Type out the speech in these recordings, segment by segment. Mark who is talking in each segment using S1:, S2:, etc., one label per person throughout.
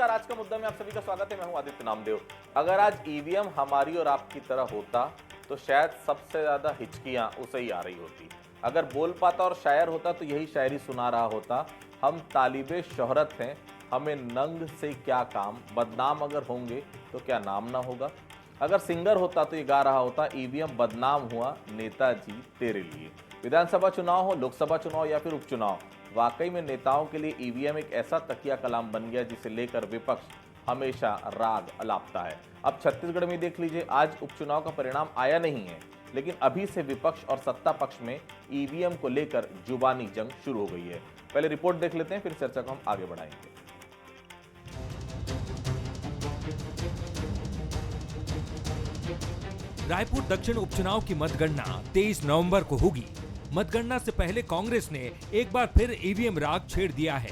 S1: नमस्कार, आज का मुद्दा में आप सभी का स्वागत है। मैं हूं आदित्य नामदेव। अगर आज ईवीएम हमारी और आपकी तरह होता तो शायद सबसे ज्यादा हिचकियां उसे ही आ रही होती। अगर बोल पाता और शायर होता तो यही शायरी सुना रहा होता। हम तालिबे शोहरत हैं, हमें नंग से क्या काम, बदनाम अगर होंगे तो क्या नाम ना होगा। अगर सिंगर होता तो ये गा रहा होता, ईवीएम बदनाम हुआ नेताजी तेरे लिए। विधानसभा चुनाव हो, लोकसभा चुनाव या फिर उपचुनाव, वाकई में नेताओं के लिए ईवीएम एक ऐसा तकिया कलाम बन गया जिसे लेकर विपक्ष हमेशा राग अलापता है। अब छत्तीसगढ़ में देख लीजिए, आज उपचुनाव का परिणाम आया नहीं है, लेकिन अभी से विपक्ष और सत्ता पक्ष में ईवीएम को लेकर जुबानी जंग शुरू हो गई है। पहले रिपोर्ट देख लेते हैं, फिर चर्चा को हम आगे बढ़ाएंगे।
S2: रायपुर दक्षिण उपचुनाव की मतगणना 23 नवंबर को होगी। मतगणना से पहले कांग्रेस ने एक बार फिर ईवीएम राग छेड़ दिया है।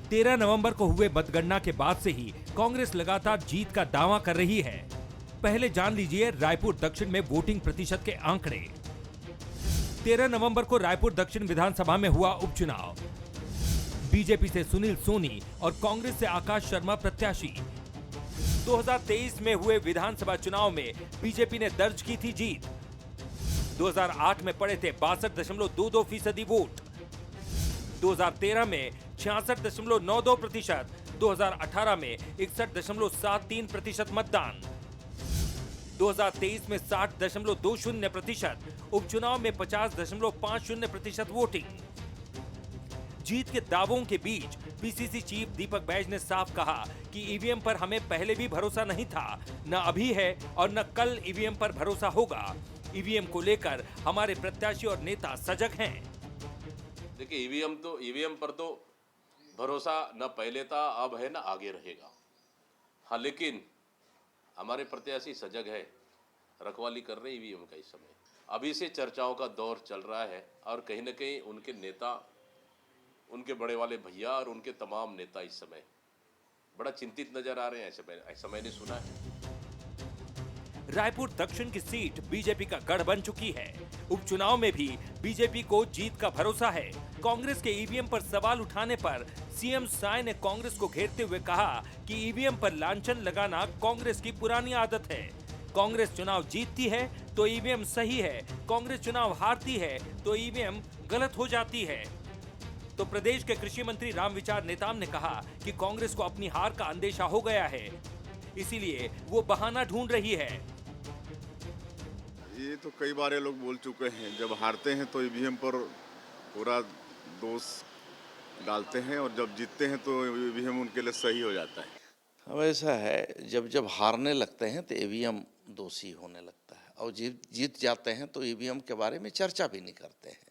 S2: 13 नवंबर को हुए मतगणना के बाद से ही कांग्रेस लगातार जीत का दावा कर रही है। पहले जान लीजिए रायपुर दक्षिण में वोटिंग प्रतिशत के आंकड़े। 13 नवंबर को रायपुर दक्षिण विधानसभा में हुआ उपचुनाव। बीजेपी से सुनील सोनी और कांग्रेस से आकाश शर्मा प्रत्याशी। 2023 में हुए विधानसभा चुनाव में बीजेपी ने दर्ज की थी जीत। 2008 में पड़े थे 62.22% वोट। 2013 में 66.92%, 2018 में 61.73% मतदान, 2023 में 60.20%, उपचुनाव में 50.50% वोटिंग। जीत के दावों के बीच पीसीसी चीफ दीपक बैज ने साफ कहा कि ईवीएम पर हमें पहले भी भरोसा नहीं था, न अभी है और न कल ईवीएम पर भरोसा होगा। ईवीएम को लेकर हमारे प्रत्याशी और नेता सजग हैं।
S3: देखिए, ईवीएम पर तो भरोसा न पहले था, अब है, न आगे रहेगा। हाँ, लेकिन हमारे प्रत्याशी सजग है, रखवाली कर रहे ईवीएम का। इस समय अभी से चर्चाओं का दौर चल रहा है और कहीं न कहीं उनके नेता, उनके बड़े वाले भैया और उनके तमाम नेता इस समय बड़ा चिंतित नजर आ रहे हैं। ऐसा मैंने सुना है।
S2: रायपुर दक्षिण की सीट बीजेपी का गढ़ बन चुकी है। उपचुनाव में भी बीजेपी को जीत का भरोसा है। कांग्रेस के ईवीएम पर सवाल उठाने पर सीएम साय ने कांग्रेस को घेरते हुए कहा कि ईवीएम पर लांछन लगाना कांग्रेस की पुरानी आदत है। कांग्रेस चुनाव जीतती है तो ईवीएम सही है, कांग्रेस चुनाव हारती है तो ईवीएम गलत हो जाती है। तो प्रदेश के कृषि मंत्री रामविचार नेताम ने कहा कि कांग्रेस को अपनी हार का अंदेशा हो गया है, इसीलिए वो बहाना ढूंढ रही है।
S4: ये तो कई बार ये लोग बोल चुके हैं, जब हारते हैं तो ईवीएम पर पूरा दोष डालते हैं और जब जीतते हैं तो ईवीएम उनके लिए सही हो जाता है।
S5: अब ऐसा है, जब हारने लगते हैं तो ईवीएम दोषी होने लगता है और जीत जाते हैं तो ईवीएम के बारे में चर्चा भी नहीं करते हैं।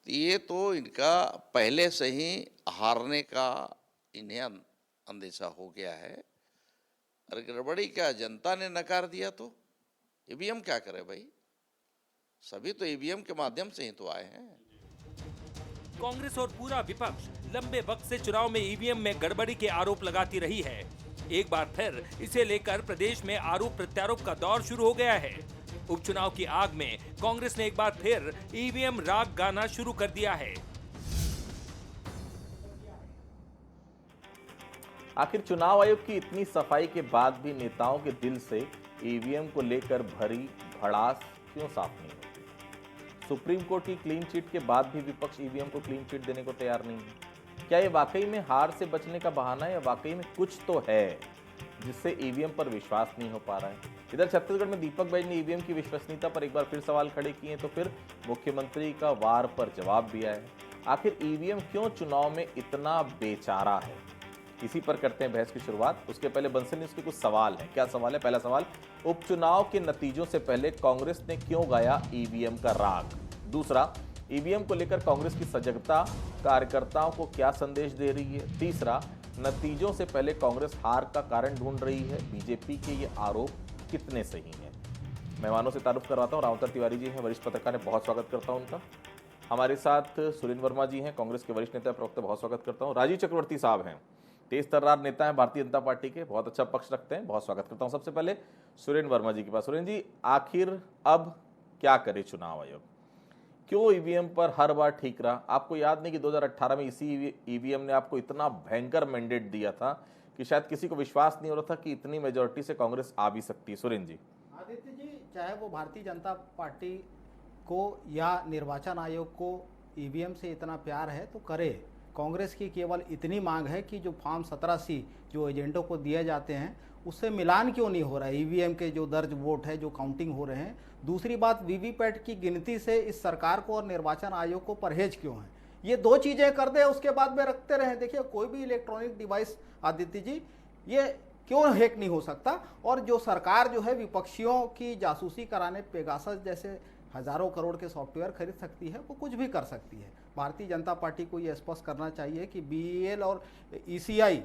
S5: तो ये तो इनका पहले से ही हारने का इन्हें अंदेशा हो गया है। अरे गड़बड़ी क्या जनता ने नकार दिया तो ईवीएम क्या करे भाई, सभी तो ईवीएम के माध्यम से ही तो आए हैं।
S2: कांग्रेस और पूरा विपक्ष लंबे वक्त से चुनाव में ईवीएम में गड़बड़ी के आरोप लगाती रही है। एक बार फिर इसे लेकर प्रदेश में आरोप प्रत्यारोप का दौर शुरू हो गया है। उपचुनाव की आग में कांग्रेस ने एक बार फिर ईवीएम राग गाना शुरू कर दिया है।
S1: आखिर चुनाव आयोग की इतनी सफाई के बाद भी नेताओं के दिल से ईवीएम को लेकर भरी भड़ास क्यों साफ नहीं होती? सुप्रीम कोर्ट की क्लीन चिट के बाद भी विपक्ष ईवीएम को क्लीन चिट देने को तैयार नहीं है। क्या ये वाकई में हार से बचने का बहाना है या वाकई में कुछ तो है जिससे ईवीएम पर विश्वास नहीं हो पा रहा है? इधर छत्तीसगढ़ में दीपक बैज ने ईवीएम की विश्वसनीयता पर एक बार फिर सवाल खड़े किए तो फिर मुख्यमंत्री का वार पर जवाब दिया है। आखिर ईवीएम क्यों चुनाव में इतना बेचारा है, इसी पर करते हैं बहस की शुरुआत। उसके पहले बंसल न्यूज के कुछ सवाल हैं। क्या सवाल है? पहला सवाल, उपचुनाव के नतीजों से पहले कांग्रेस ने क्यों गाया ईवीएम का राग? दूसरा, ईवीएम को लेकर कांग्रेस की सजगता कार्यकर्ताओं को क्या संदेश दे रही है? तीसरा, नतीजों से पहले कांग्रेस हार का कारण ढूंढ रही है, बीजेपी के ये आरोप कितने सही हैं? मेहमानों से तारुफ करवाता हूँ। रामतर तिवारी जी हैं, वरिष्ठ पत्रकार हैं, बहुत स्वागत करता हूँ उनका। हमारे साथ सुरेंद्र वर्मा जी हैं, कांग्रेस के वरिष्ठ नेता प्रवक्ता, बहुत स्वागत करता हूँ। राजीव चक्रवर्ती साहब हैं, तेज तर्रार नेता हैं भारतीय जनता पार्टी के, बहुत अच्छा पक्ष रखते हैं, बहुत स्वागत करता हूँ। सबसे पहले सुरेंद्र वर्मा जी के पास। सुरेंद्र जी, आखिर अब क्या करे चुनाव आयोग? क्यों ईवीएम पर हर बार ठीक रहा? आपको याद नहीं कि 2018 में इसी ईवीएम ने आपको इतना भयंकर मैंडेट दिया था कि शायद किसी को विश्वास नहीं हो रहा था कि इतनी मेजोरिटी से कांग्रेस आ भी सकती है। सुरेंद्र जी।
S6: आदित्य जी, चाहे वो भारतीय जनता पार्टी को या निर्वाचन आयोग को ईवीएम से इतना प्यार है तो करे। कांग्रेस की केवल इतनी मांग है कि जो फॉर्म 17C जो एजेंटों को दिए जाते हैं उससे मिलान क्यों नहीं हो रहा है, ईवीएम के जो दर्ज वोट है, जो काउंटिंग हो रहे हैं। दूसरी बात, वीवीपैट की गिनती से इस सरकार को और निर्वाचन आयोग को परहेज क्यों है। ये दो चीजें कर दे, उसके बाद में रखते रहें। देखिए, कोई भी इलेक्ट्रॉनिक डिवाइस आदित्य जी ये क्यों हैक नहीं हो सकता। और जो सरकार जो है विपक्षियों की जासूसी कराने पेगासस जैसे हजारों करोड़ के सॉफ्टवेयर खरीद सकती है, वो कुछ भी कर सकती है। भारतीय जनता पार्टी को ये स्पष्ट करना चाहिए कि बीईएल और ईसीआई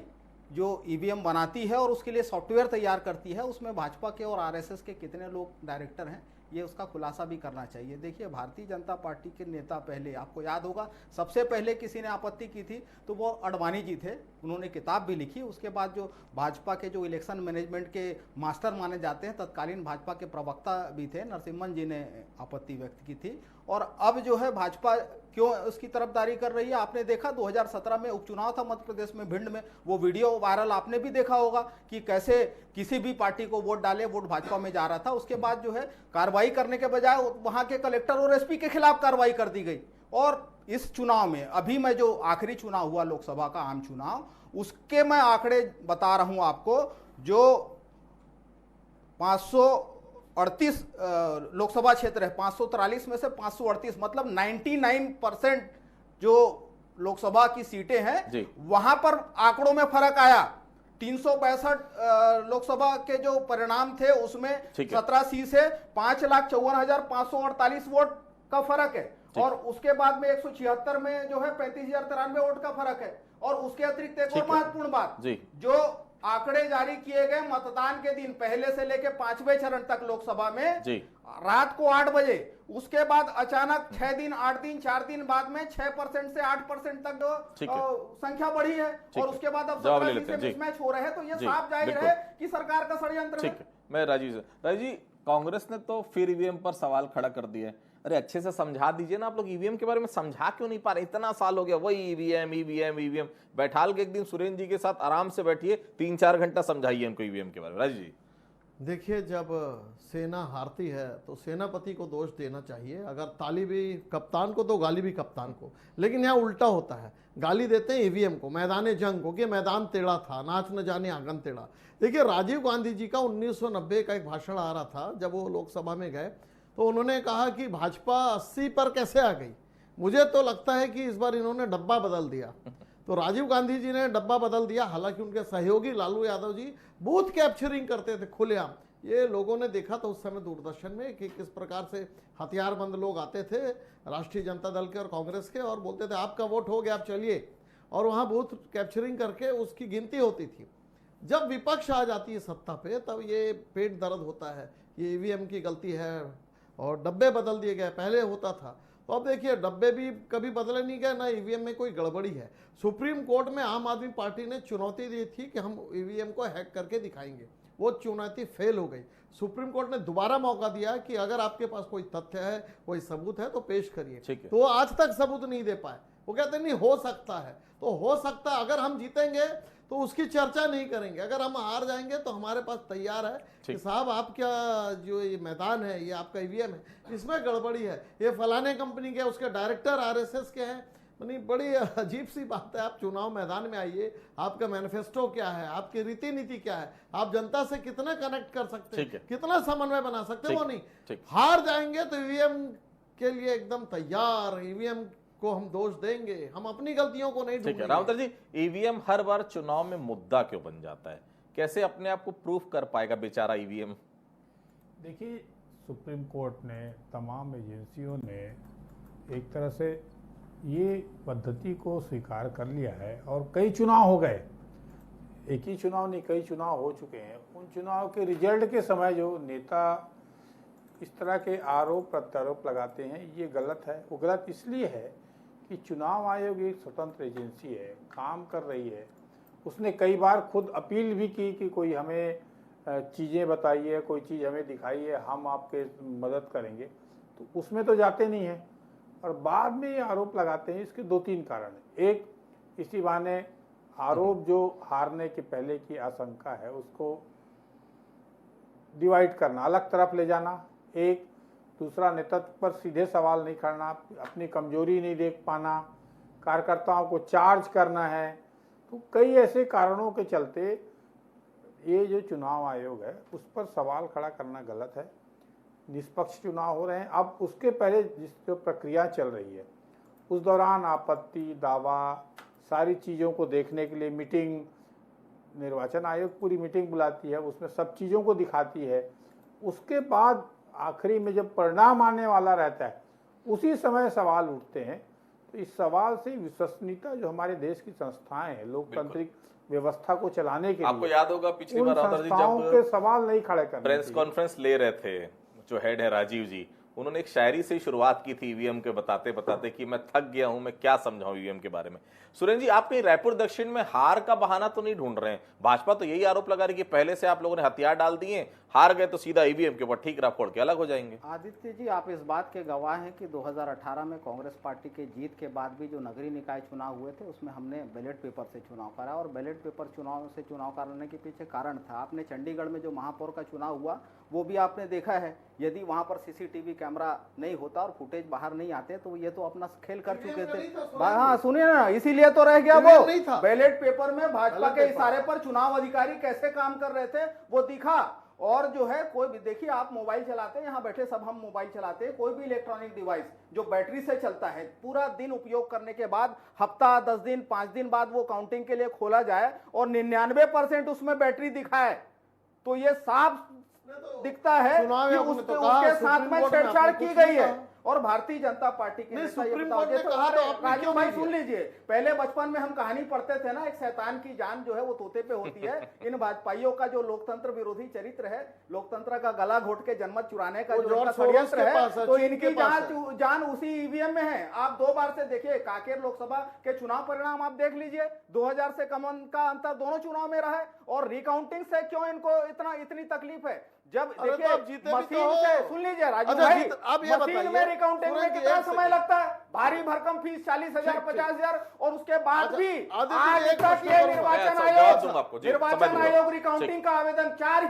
S6: जो ईवीएम बनाती है और उसके लिए सॉफ्टवेयर तैयार करती है, उसमें भाजपा के और आरएसएस के कितने लोग डायरेक्टर हैं, ये उसका खुलासा भी करना चाहिए। देखिए, भारतीय जनता पार्टी के नेता पहले, आपको याद होगा, सबसे पहले किसी ने आपत्ति की थी तो वो अडवाणी जी थे। उन्होंने किताब भी लिखी। उसके बाद जो भाजपा के जो इलेक्शन मैनेजमेंट के मास्टर माने जाते हैं, तत्कालीन भाजपा के प्रवक्ता भी थे, नरसिम्हन जी ने आपत्ति व्यक्त की थी। और अब जो है भाजपा क्यों उसकी तरफदारी कर रही है, आपने देखा 2017 में उपचुनाव था मध्य प्रदेश में, भिंड में, वो वीडियो वायरल आपने भी देखा होगा कि कैसे किसी भी पार्टी को वोट डाले, वोट भाजपा में जा रहा था। उसके बाद जो है कार्रवाई करने के बजाय वहां के कलेक्टर और एसपी के खिलाफ कार्रवाई कर दी गई। और इस चुनाव में अभी मैं जो आखिरी चुनाव हुआ लोकसभा का आम चुनाव, उसके मैं आंकड़े बता रहा हूं आपको। जो 538 लोकसभा क्षेत्र है, 543 में से 538 मतलब 99% जो लोकसभा की सीटें हैं वहां पर आंकड़ों में फर्क आया। 362 लोकसभा के जो परिणाम थे उसमें 17C से 5,54,548 वोट का फर्क है। और उसके बाद में 176 में जो है 35,093 वोट का फर्क है। और उसके अतिरिक्त एक और महत्वपूर्ण बात, जो आंकड़े जारी किए गए मतदान के दिन पहले से लेकर 5वें चरण तक लोकसभा में रात को 8 बजे, उसके बाद अचानक 6 दिन 8 दिन 4 दिन बाद में 6% से 8% तक जो संख्या बढ़ी है। और उसके बाद अब 17 से मिसमैच हो रहे हैं। तो ये साफ जाहिर है कि सरकार का षड्यंत्र है।
S1: मैं राजीव जी, कांग्रेस ने तो फिर ईवीएम पर सवाल खड़ा कर दिया। अरे अच्छे से समझा दीजिए ना, आप लोग ईवीएम के बारे में समझा क्यों नहीं पा रहे? इतना साल हो गया वही ईवीएम ईवीएम ईवीएम। बैठाल के एक दिन सुरेंद्र जी के साथ आराम से बैठिए, 3-4 घंटा समझाइए उनको ईवीएम के बारे में। राजीव जी,
S7: देखिए, जब सेना हारती है तो सेनापति को दोष देना चाहिए। अगर ताली भी कप्तान को तो गाली भी कप्तान को। लेकिन यहाँ उल्टा होता है, गाली देते हैं ईवीएम को, मैदान जंग को, कि मैदान टेढ़ा था, नाच न जाने आंगन टेढ़ा। देखिए, राजीव गांधी जी का 1990 का एक भाषण आ रहा था जब वो लोकसभा में गए, तो उन्होंने कहा कि भाजपा 80 पर कैसे आ गई। मुझे तो लगता है कि इस बार इन्होंने डब्बा बदल दिया। तो राजीव गांधी जी ने डब्बा बदल दिया। हालांकि उनके सहयोगी लालू यादव जी बूथ कैप्चरिंग करते थे खुलेआम। ये लोगों ने देखा था उस समय दूरदर्शन में कि किस प्रकार से हथियारबंद लोग आते थे राष्ट्रीय जनता दल के और कांग्रेस के, और बोलते थे आपका वोट हो गया, आप चलिए। और वहाँ बूथ कैप्चरिंग करके उसकी गिनती होती थी। जब विपक्ष आ जाती है सत्ता पे, तब ये पेट दर्द होता है, ये ईवीएम की गलती है और डब्बे बदल दिए गए। पहले होता था, तो अब देखिए डब्बे भी कभी बदले नहीं गए, ना ईवीएम में कोई गड़बड़ी है। सुप्रीम कोर्ट में आम आदमी पार्टी ने चुनौती दी थी कि हम ईवीएम को हैक करके दिखाएंगे, वो चुनौती फेल हो गई। सुप्रीम कोर्ट ने दोबारा मौका दिया कि अगर आपके पास कोई तथ्य है, कोई सबूत है तो पेश करिए। तो आज तक सबूत नहीं दे पाए। वो कहते नहीं हो सकता है, तो हो सकता, अगर हम जीतेंगे तो उसकी चर्चा नहीं करेंगे, अगर हम हार जाएंगे तो हमारे पास तैयार है कि साहब आपका जो ये मैदान है, ये आपका ईवीएम है, इसमें गड़बड़ी है, ये फलाने कंपनी के, उसके डायरेक्टर आरएसएस के हैं। यानी बड़ी अजीब सी बात है। आप चुनाव मैदान में आइए, आपका मैनिफेस्टो क्या है, आपकी रीति नीति क्या है, आप जनता से कितना कनेक्ट कर सकते हैं, कितना समन्वय बना सकते हैं, वो नहीं। हार जाएंगे तो ईवीएम के लिए एकदम तैयार, ईवीएम को हम दोष देंगे, हम अपनी गलतियों को नहीं ढूंढेंगे।
S1: राउतर जी, ईवीएम हर बार चुनाव में मुद्दा क्यों बन जाता है? कैसे अपने आप को प्रूफ कर पाएगा बेचारा ईवीएम?
S8: देखिए, सुप्रीम कोर्ट ने, तमाम एजेंसियों ने एक तरह से ये पद्धति को स्वीकार कर लिया है। और कई चुनाव हो गए, एक ही चुनाव नहीं, कई चुनाव हो चुके हैं। उन चुनाव के रिजल्ट के समय जो नेता इस तरह के आरोप प्रत्यारोप लगाते हैं, ये गलत है। वो गलत इसलिए है कि चुनाव आयोग एक स्वतंत्र एजेंसी है, काम कर रही है। उसने कई बार खुद अपील भी की कि कोई हमें चीज़ें बताइए, कोई चीज़ हमें दिखाइए, हम आपके मदद करेंगे, तो उसमें तो जाते नहीं हैं और बाद में ये आरोप लगाते हैं। इसके 2-3 कारण हैं। एक, इसी बहाने आरोप जो हारने के पहले की आशंका है उसको डिवाइड करना, अलग तरफ ले जाना, एक दूसरा नेतृत्व पर सीधे सवाल नहीं करना, अपनी कमजोरी नहीं देख पाना, कार्यकर्ताओं को चार्ज करना है। तो कई ऐसे कारणों के चलते ये जो चुनाव आयोग है उस पर सवाल खड़ा करना गलत है। निष्पक्ष चुनाव हो रहे हैं। अब उसके पहले जिस जो प्रक्रिया चल रही है उस दौरान आपत्ति, दावा, सारी चीज़ों को देखने के लिए मीटिंग, निर्वाचन आयोग पूरी मीटिंग बुलाती है, उसमें सब चीज़ों को दिखाती है। उसके बाद आखिरी में जब परिणाम आने वाला रहता है उसी समय सवाल उठते हैं। तो इस सवाल से विश्वसनीयता जो हमारे देश की संस्थाएं हैं लोकतांत्रिक व्यवस्था को चलाने के
S1: आपको
S8: लिए,
S1: याद होगा पिछली
S8: उन
S1: बार राउतर जी
S8: संस्थाओं
S1: जब
S8: के सवाल नहीं खड़े करने
S1: प्रेस
S8: चाहिए।
S1: कॉन्फ्रेंस ले रहे थे, जो हेड है राजीव जी, उन्होंने एक शायरी से शुरुआत की थी ईवीएम के बताते बताते कि मैं थक गया हूं, मैं क्या समझाऊं ईवीएम के बारे में। सुरेंद्र जी, आप कहीं रायपुर दक्षिण में हार का बहाना तो नहीं ढूंढ रहे हैं? भाजपा तो यही आरोप लगा रही कि पहले से आप लोगों ने हथियार डाल दिए, हार गए तो सीधा ईवीएम के ऊपर ठीकरा फोड़ के अलग हो जाएंगे।
S6: आदित्य जी, आप इस बात के गवाह हैं कि 2018 में कांग्रेस पार्टी के जीत के बाद भी जो नगरीय निकाय चुनाव हुए थे उसमें हमने बैलेट पेपर से चुनाव करा, और बैलेट पेपर चुनाव से चुनाव कराने के पीछे कारण था। आपने चंडीगढ़ में जो महापौर का चुनाव हुआ वो भी आपने देखा है, यदि वहां पर सीसीटीवी कैमरा नहीं होता और फुटेज बाहर नहीं आते तो ये तो अपना खेल कर चुके थे। हाँ सुनिए ना, इसीलिए तो रह गया वो बैलेट पेपर में भाजपा के इशारे पर चुनाव अधिकारी कैसे काम कर रहे थे वो दिखा। और जो है कोई भी देखिए, आप मोबाइल चलाते हैं, यहाँ बैठे सब हम मोबाइल चलाते हैं, कोई भी इलेक्ट्रॉनिक डिवाइस जो बैटरी से चलता है पूरा दिन उपयोग करने के बाद हफ्ता 10 दिन 5 दिन बाद वो काउंटिंग के लिए खोला जाए और 99% उसमें बैटरी दिखाए तो ये साफ दिखता है कि उसके साथ में छेड़छाड़ की गई है। और भारतीय जनता पार्टी के नेता ये बताओगे तो राजू भाई सुन लीजिए, पहले बचपन में हम कहानी पढ़ते थे ना, एक शैतान की जान जो है वो तोते पे होती है। इन भाजपाइयों का जो लोकतंत्र विरोधी चरित्र है, लोकतंत्र का गला घोट के जनमत चुराने का जो इनका षड्यंत्र है, तो इनकी जान उसी ईवीएम में है। आप 2 बार से देखिए, कांकेर लोकसभा के चुनाव परिणाम आप देख लीजिए, 2000 से कम का अंतर दोनों चुनाव में रहा है। और रिकाउंटिंग से क्यों इनको इतनी तकलीफ है? जब देखिए मशीन से, सुन लीजिए राजू भाई, मशीन में रिकाउंटिंग में कितना समय लगता है? भारी भरकम फीस 40,000 50,000, और उसके बाद भी आज तक ये निर्वाचन आयोग रिकाउंटिंग का आवेदन चार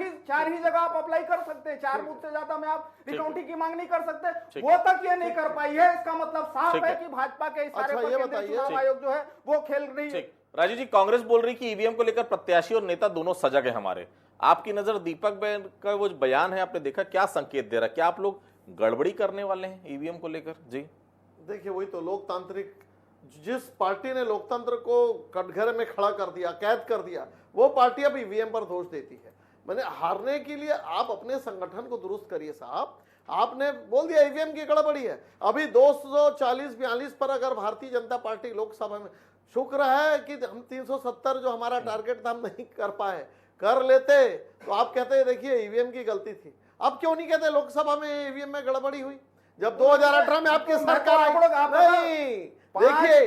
S6: ही जगह आप अप्लाई कर सकते हैं, 4 बूथ से ज्यादा में आप रिकाउंटिंग की मांग नहीं कर सकते, वो तक ये नहीं कर पाई है। इसका मतलब साफ है कि भाजपा के इशारे पर केंद्रीय चुनाव आयोग जो है वो खेल रही है।
S1: राजीव जी, कांग्रेस बोल रही कि ईवीएम को लेकर प्रत्याशी और नेता दोनों सजग है हमारे। आपकी नजर दीपक बैन का वो बयान है, आपने देखा, क्या संकेत दे रहा है? क्या आप लोग गड़बड़ी करने वाले हैं ईवीएम को लेकर? जी
S7: देखिए, वही तो लोकतांत्रिक, जिस पार्टी ने लोकतंत्र को कटघरे में खड़ा कर दिया, कैद कर दिया, वो पार्टी अब ईवीएम पर दोष देती है। मैंने हारने के लिए आप अपने संगठन को दुरुस्त करिए साहब। आपने बोल दिया ईवीएम की गड़बड़ी है। अभी 240-42 पर अगर भारतीय जनता पार्टी लोकसभा में, शुक्र है कि हम 370 जो हमारा टारगेट था हम नहीं कर पाए, कर लेते तो आप कहते देखिए ईवीएम की गलती थी। अब क्यों नहीं कहते लोकसभा में ईवीएम में गड़बड़ी हुई? जब 2018 में आपकी सरकार नहीं, देखिए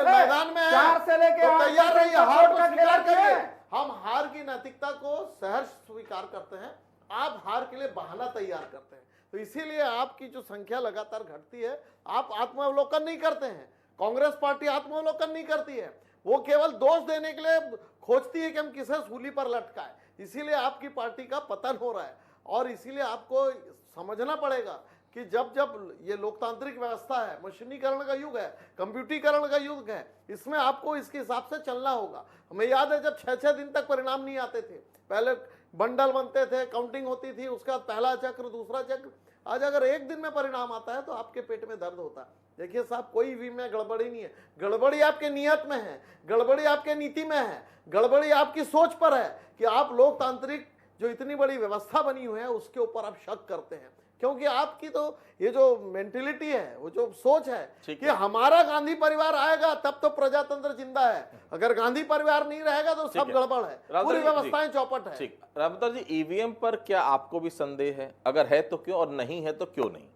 S7: मैदान में तैयार रहिए, हार को स्वीकार करिए। हम हार की नैतिकता को सहर्ष स्वीकार करते हैं, आप हार के लिए बहाना तैयार करते हैं। तो इसीलिए आपकी जो संख्या लगातार घटती है, आप आत्मावलोकन नहीं करते हैं। कांग्रेस पार्टी आत्मावलोकन नहीं करती है, वो केवल दोष देने के लिए खोजती है कि हम किसे सूली पर लटकाए। इसीलिए आपकी पार्टी का पतन हो रहा है। और इसीलिए आपको समझना पड़ेगा कि जब जब ये लोकतांत्रिक व्यवस्था है, मशीनीकरण का युग है, कंप्यूटरीकरण का युग है, इसमें आपको इसके हिसाब से चलना होगा। हमें याद है जब 6-6 दिन तक परिणाम नहीं आते थे, पहले बंडल बनते थे, काउंटिंग होती थी, उसका पहला चक्र, दूसरा चक्र। आज अगर 1 दिन में परिणाम आता है तो आपके पेट में दर्द होता है। देखिए साहब, कोई भी में गड़बड़ी नहीं है। गड़बड़ी आपके नियत में है, गड़बड़ी आपके नीति में है, गड़बड़ी आपकी सोच पर है कि आप लोकतांत्रिक जो इतनी बड़ी व्यवस्था बनी हुई है उसके ऊपर आप शक करते हैं। क्योंकि आपकी तो ये जो मेंटेलिटी है, वो जो सोच है कि हमारा गांधी परिवार आएगा तब तो प्रजातंत्र जिंदा है, अगर गांधी परिवार नहीं रहेगा तो सब गड़बड़ है, पूरी व्यवस्थाएं चौपट है।
S1: ठीक, रामतर जी, ईवीएम पर क्या आपको भी संदेह है? अगर है तो क्यों, और नहीं है तो क्यों नहीं?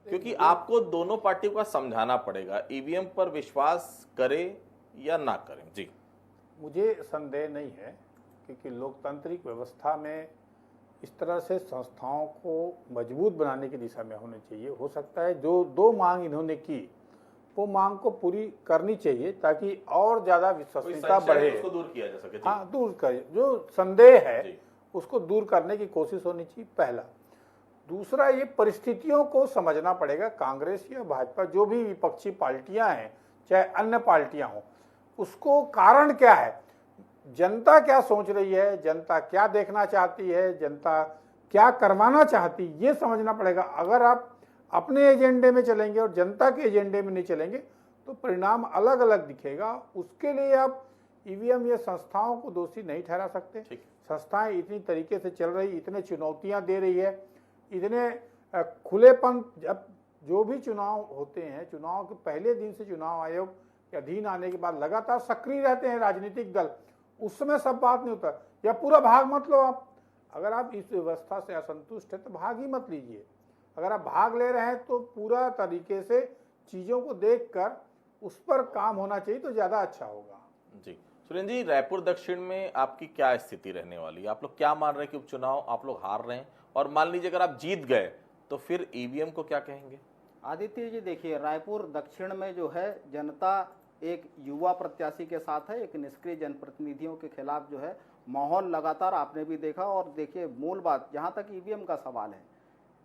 S1: क्योंकि आपको दोनों पार्टियों का समझाना पड़ेगा, ईवीएम पर विश्वास करे या ना करें। जी,
S8: मुझे संदेह नहीं है, क्योंकि लोकतांत्रिक व्यवस्था में इस तरह से संस्थाओं को मजबूत बनाने की दिशा में होने चाहिए। हो सकता है जो 2 मांग इन्होंने की वो मांग को पूरी करनी चाहिए ताकि और ज्यादा विश्वसनीयता बढ़े।
S1: उसको दूर किया जा सके। जी।
S8: हाँ, दूर करे, जो संदेह है
S1: जी।
S8: उसको दूर करने की कोशिश होनी चाहिए, पहला। दूसरा, ये परिस्थितियों को समझना पड़ेगा। कांग्रेस या भाजपा जो भी विपक्षी पार्टियां हैं, चाहे अन्य पार्टियां हों, उसको कारण क्या है, जनता क्या सोच रही है, जनता क्या देखना चाहती है, जनता क्या करवाना चाहती है, ये समझना पड़ेगा। अगर आप अपने एजेंडे में चलेंगे और जनता के एजेंडे में नहीं चलेंगे तो परिणाम अलग अलग दिखेगा। उसके लिए आप ईवीएम या संस्थाओं को दोषी नहीं ठहरा सकते। संस्थाएं इतनी तरीके से चल रही, इतने चुनौतियां दे रही है, इतने खुलेपन, जब जो भी चुनाव होते हैं, चुनाव के पहले दिन से चुनाव आयोग के अधीन आने के बाद लगातार सक्रिय रहते हैं राजनीतिक दल, उस समय सब बात नहीं होता। या पूरा भाग मत लो आप, अगर आप इस व्यवस्था से असंतुष्ट है तो भाग ही मत लीजिए। अगर आप भाग ले रहे हैं तो पूरा तरीके से चीजों को देखकर उस पर काम होना चाहिए तो ज्यादा अच्छा होगा।
S1: जी सुरेंद्र जी, रायपुर दक्षिण में आपकी क्या स्थिति रहने वाली है? आप लोग क्या मान रहे हैं कि उपचुनाव आप लोग हार रहे हैं, और मान लीजिए अगर आप जीत गए तो फिर ईवीएम को क्या कहेंगे?
S6: आदित्य जी, देखिए, रायपुर दक्षिण में जो है जनता एक युवा प्रत्याशी के साथ है, एक निष्क्रिय जनप्रतिनिधियों के खिलाफ जो है माहौल लगातार आपने भी देखा। और देखिए, मूल बात जहां तक ईवीएम का सवाल है,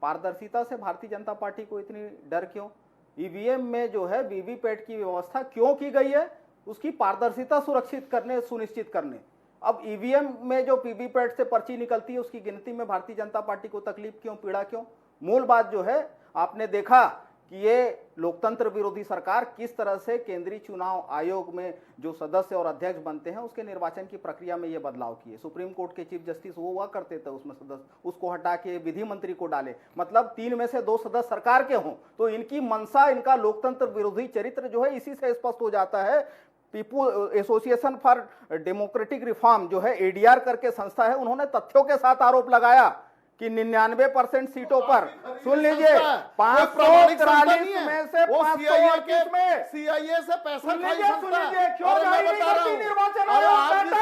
S6: पारदर्शिता से भारतीय जनता पार्टी को इतनी डर क्यों? ईवीएम में जो है वीवीपैट की व्यवस्था क्यों की गई है? उसकी पारदर्शिता सुनिश्चित करने। अब ईवीएम में जो वीवीपैट से पर्ची निकलती है उसकी गिनती में भारतीय जनता पार्टी को तकलीफ क्यों, पीड़ा क्यों? मूल बात जो है, आपने देखा कि ये लोकतंत्र विरोधी सरकार किस तरह से केंद्रीय चुनाव आयोग में जो सदस्य और अध्यक्ष बनते हैं उसके निर्वाचन की प्रक्रिया में ये बदलाव किए। सुप्रीम कोर्ट के चीफ जस्टिस वो हुआ करते थे उसमें सदस्य, उसको हटा के विधि मंत्री को डाले, मतलब 3 में से 2 सदस्य सरकार के हों। तो इनकी मंशा, इनका लोकतंत्र विरोधी चरित्र जो है इसी से स्पष्ट हो जाता है। People association for democratic reform जो है, एडीआर करके संस्था है, उन्होंने तथ्यों के साथ आरोप लगाया कि 99% सीटों पर, सुन लीजिए, 543 में से 538 में
S7: सीआईए से पैसा खाई
S6: सुनिए, क्यों जारी नहीं करती निर्वाचन आयोग?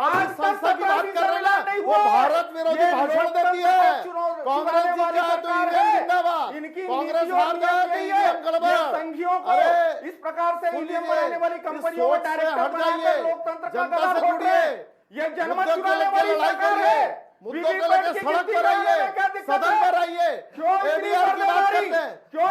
S7: आज संस्था की बात कर रहे हैं, वो भारत विरोधी भाषण देती है। कांग्रेस जीत जाए तो ईवीएम जिंदाबाद,
S6: इनकी
S7: कांग्रेस हार जाए तो ईवीएम गड़बड़।
S6: संघियों को इस प्रकार से ईवीएम बनाने वाली कंपनियों में डायरेक्टर बनाकर लोकतंत्र का गला घोट रहे हैं। ये जनमत चुराने वाली सरकार है।
S7: मुद्दों को लेकर सड़क पर आइए, सदन पर आइए, एडीआर की बात करते हैं। जो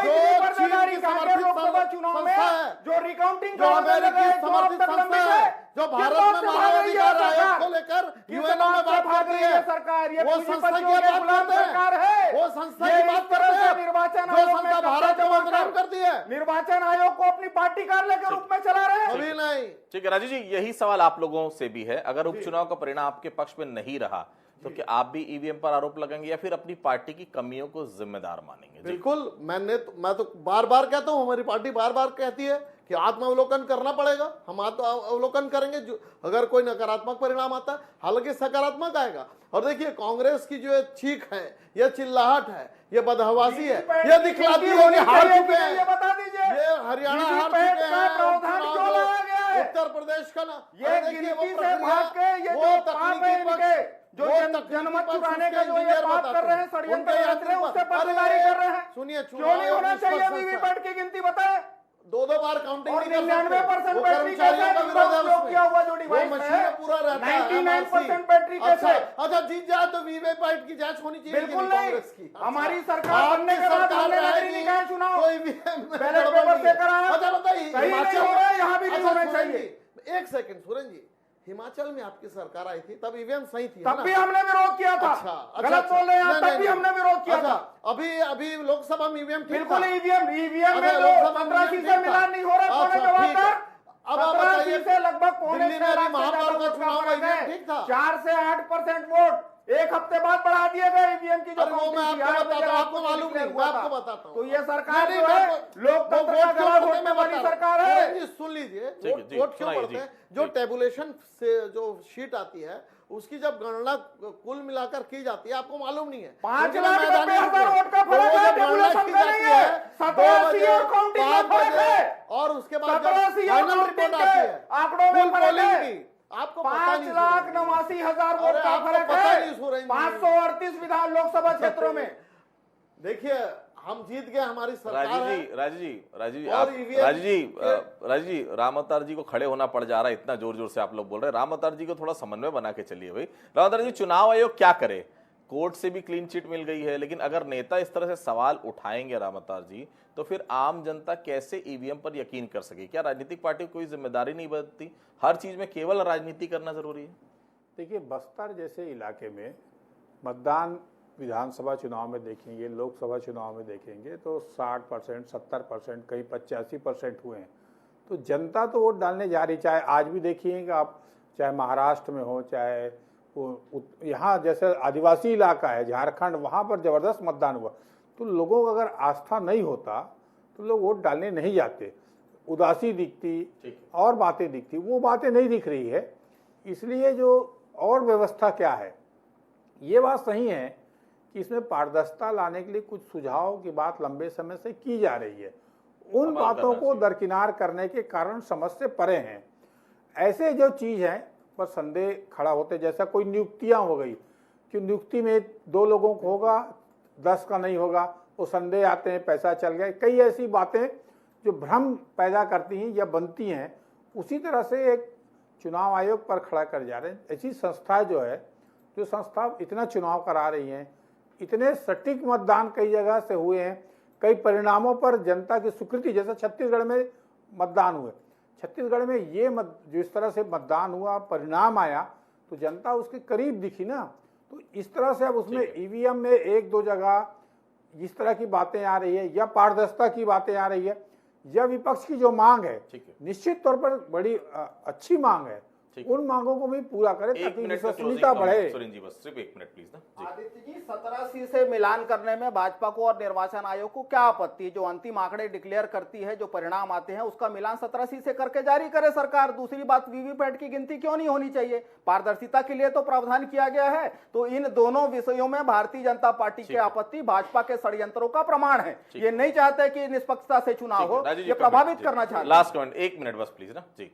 S7: चीन की समर्थित संस्था है,
S6: जो रिकाउंटिंग
S7: जो अमेरिकी समर्थित संस्था है, जो भारत में मानवाधिकार आयोग को लेकर यूएनओ में बात कर रही है, वो संस्था की बात करते हैं, वो संस्था की बात करते हैं,
S6: निर्वाचन
S7: जो संस्था भारत में बदनाम करती है।
S6: निर्वाचन आयोग को अपनी पार्टी कार्यालय के रूप में चला रहे हैं।
S7: अभी नहीं।
S1: ठीक है राजू जी, यही सवाल आप लोगों से भी है। अगर उपचुनाव का परिणाम आपके पक्ष में नहीं रहा तो क्या आप भी ईवीएम पर आरोप लगाएंगे या फिर अपनी पार्टी की कमियों को जिम्मेदार मानेंगे?
S7: बिल्कुल, मैं तो बार बार कहता हूं, हमारी पार्टी बार बार कहती है कि आत्मावलोकन करना पड़ेगा। हम आत्मावलोकन करेंगे, जो अगर कोई नकारात्मक परिणाम आता है, हालांकि सकारात्मक आएगा। और देखिए, कांग्रेस की जो चीख है, यह चिल्लाहट है, ये बदहवासी है, यह दिखलाती है कि हार चुके हैं।
S6: ये बता दीजिए,
S7: ये हरियाणा हार चुके हैं, उत्तर प्रदेश का ना,
S6: ये गिनती से भाग के ये जो पाप है इनके, जो जनमत चुराने का जो ये बात कर रहे हैं, षड्यंत्र रच रहे हैं, उससे पत्रकारी कर रहे हैं।
S7: सुनिए,
S6: क्यों नहीं होना चाहिए वीवीपैट की गिनती? बताएं।
S7: 2 बार काउंटिंग
S6: और
S7: नहीं कर
S6: 99%
S7: सकते।
S6: बैटरी कैसे उपयोग किया हुआ जो डिवाइस है,
S7: पूरा रहता है,
S6: 99% बैटरी कैसे?
S7: अच्छा, जीत जाए तो वीवीपैट की जांच होनी चाहिए।
S6: बिल्कुल नहीं।
S7: कांग्रेस की
S6: हमारी सरकार बनने के बाद हमने नगरीय निकाय चुनाव बैलेट पेपर से कराया।
S7: अच्छा बताइए,
S6: यहाँ भी नहीं होना चाहिए।
S7: एक सेकंड सुरेंद्र जी, हिमाचल में आपकी सरकार आई थी, तब ईवीएम सही थी,
S6: तब भी हमने विरोध किया था। गलत बोल रहे हैं, तब भी हमने विरोध किया था।
S7: अभी लोकसभा में ईवीएम
S6: बिल्कुल, ईवीएम में जो 17 से मिलान नहीं हो रहा, कौन जवाबदार?
S7: अब आप बताइए,
S6: से लगभग पौने
S7: दिल्ली में महापौर का चुनाव में ईवीएम ठीक था,
S6: 4 से 8% वोट एक हफ्ते बाद बढ़ा दिए गए ईवीएम की। जो
S7: वो मैं आपको बताता हूं, आपको मालूम नहीं, मैं आपको बताता हूं।
S6: तो ये सरकार जो है लोकतंत्र का गला घोटने वाली सरकार है।
S7: सुन लीजिए,
S1: वोट
S7: क्यों पड़ते हैं? जो टेबुलेशन से जो शीट आती है, उसकी जब गणना कुल मिलाकर की जाती है, आपको मालूम नहीं है।
S6: 5,90,000 वोट का फर्क है, टेबुलेशन का नहीं है। 17 और काउंटिंग में फर्क है,
S7: और उसके बाद
S6: 17
S7: फाइनल रिपोर्ट आती है,
S6: आंकड़ों में फर्क है।
S7: आपको
S6: 5,89,000 वोट का फर्क है 538 लोकसभा क्षेत्रों में।
S7: देखिए, हम जीत गए, हमारी सरकार
S1: राजीव
S7: है।
S1: जी, राजीव जी,
S7: और EVM
S1: राजीव जी, राम अवतार जी को खड़े होना पड़ जा रहा है, इतना जोर जोर से आप लोग बोल रहे हैं। राम अवतार जी को थोड़ा समन्वय बना के चलिए भाई। राम अवतार जी, चुनाव आयोग क्या करे? कोर्ट से भी क्लीन चिट मिल गई है, लेकिन अगर नेता इस तरह से सवाल उठाएंगे राम अवतार जी, तो फिर आम जनता कैसे ईवीएम पर यकीन कर सके? क्या राजनीतिक पार्टी को कोई जिम्मेदारी नहीं बनती? हर चीज में केवल राजनीति करना जरूरी है?
S8: देखिए, बस्तर जैसे इलाके में मतदान विधानसभा चुनाव में देखेंगे, लोकसभा चुनाव में देखेंगे तो 60%, 70%, कहीं 85% हुए हैं। तो जनता तो वोट डालने जा रही, चाहे आज भी देखिएगा आप, चाहे महाराष्ट्र में हो, चाहे यहाँ जैसे आदिवासी इलाका है झारखंड, वहाँ पर ज़बरदस्त मतदान हुआ। तो लोगों को अगर आस्था नहीं होता तो लोग वोट डालने नहीं जाते, उदासी दिखती और बातें दिखती, वो बातें नहीं दिख रही है। इसलिए जो और व्यवस्था क्या है, ये बात सही है कि इसमें पारदर्शिता लाने के लिए कुछ सुझाव की बात लंबे समय से की जा रही है। उन बातों को दरकिनार करने के कारण समझ से परे हैं। ऐसे जो चीज़ है पर संदेह खड़ा होते, जैसा कोई नियुक्तियां हो गई कि नियुक्ति में 2 लोगों को होगा, 10 का नहीं होगा, वो संदेह आते हैं, पैसा चल गया। कई ऐसी बातें जो भ्रम पैदा करती हैं या बनती हैं, उसी तरह से एक चुनाव आयोग पर खड़ा कर जा रहे हैं। ऐसी संस्था जो संस्था इतना चुनाव करा रही हैं, इतने सटीक मतदान कई जगह से हुए हैं, कई परिणामों पर जनता की स्वीकृति, जैसे छत्तीसगढ़ में मतदान हुए, छत्तीसगढ़ में ये जिस तरह से मतदान हुआ, परिणाम आया, तो जनता उसके करीब दिखी ना। तो इस तरह से अब उसमें ईवीएम में 1-2 जगह इस तरह की बातें आ रही है, या पारदर्शिता की बातें आ रही है, या विपक्ष की जो मांग है, निश्चित तौर पर बड़ी अच्छी मांग है, उन मांगों को भी पूरा करें ताकि विश्वसनीयता बढ़े।
S1: सुरेंद्र जी, बस सिर्फ 1 मिनट प्लीज ना।
S6: आदित्य जी, 17 से मिलान करने में भाजपा को और निर्वाचन आयोग को क्या आपत्ति? जो अंतिम आंकड़े डिक्लेयर करती है, जो परिणाम आते हैं, उसका मिलान 17 से करके जारी करे सरकार। दूसरी बात, वीवीपैट की गिनती क्यों नहीं होनी चाहिए? पारदर्शिता के लिए तो प्रावधान किया गया है। तो इन दोनों विषयों में भारतीय जनता पार्टी की आपत्ति भाजपा के षड्यंत्रों का प्रमाण है। ये नहीं चाहते कि निष्पक्षता से चुनाव हो, ये प्रभावित करना चाहते।
S1: लास्ट कमेंट 1 मिनट बस प्लीज ना जी।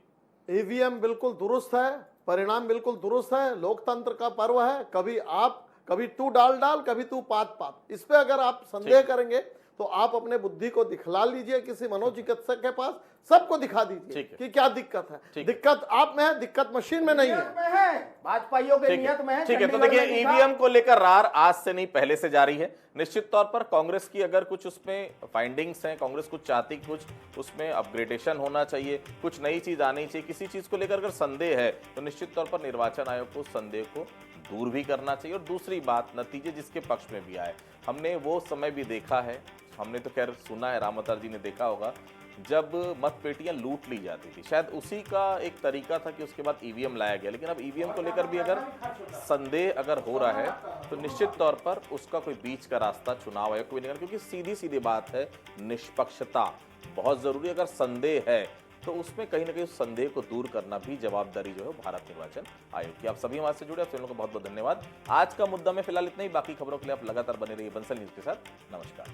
S7: ईवीएम बिल्कुल दुरुस्त है, परिणाम बिल्कुल दुरुस्त है, लोकतंत्र का पर्व है। कभी तू डाल, कभी तू पात। इस पे अगर आप संदेह करेंगे तो आप अपने बुद्धि को दिखला लीजिए किसी मनोचिकित्सक के पास, सबको दिखा दीजिए कि क्या दिक्कत है। दिक्कत आप में है, दिक्कत मशीन में नहीं है,
S6: भाजपाइयों के नियत में है।
S1: ठीक है, तो देखिए, ईवीएम को लेकर रार आज से नहीं, पहले से जारी है। निश्चित तौर पर कांग्रेस की अगर कुछ उसमें फाइंडिंग्स हैं, कांग्रेस कुछ चाहती, कुछ उसमें अपग्रेडेशन होना चाहिए, कुछ नई चीज आनी चाहिए, किसी चीज को लेकर अगर संदेह है तो निश्चित तौर पर निर्वाचन आयोग को संदेह को दूर भी करना चाहिए। और दूसरी बात, नतीजे जिसके पक्ष में भी आए, हमने वो समय भी देखा है, हमने तो खैर सुना है, राम अवतार जी ने देखा होगा, जब मतपेटियां लूट ली जाती थी, शायद उसी का एक तरीका था कि उसके बाद ईवीएम लाया गया। लेकिन अब ईवीएम को लेकर भी अगर संदेह अगर हो रहा है तो निश्चित तौर पर उसका कोई बीच का रास्ता चुनाव आयोग को भी नहीं करना, क्योंकि सीधी सीधी बात है, निष्पक्षता बहुत जरूरी। अगर संदेह है तो उसमें कहीं ना कहीं उस संदेह को दूर करना भी जवाबदारी जो है भारत निर्वाचन आयोग की। आप सभी हमारे से जुड़े, आप सभी लोगों को बहुत बहुत धन्यवाद। आज का मुद्दा में फिलहाल इतना ही, बाकी खबरों के लिए आप लगातार बने रहिए बंसल न्यूज के साथ। नमस्कार।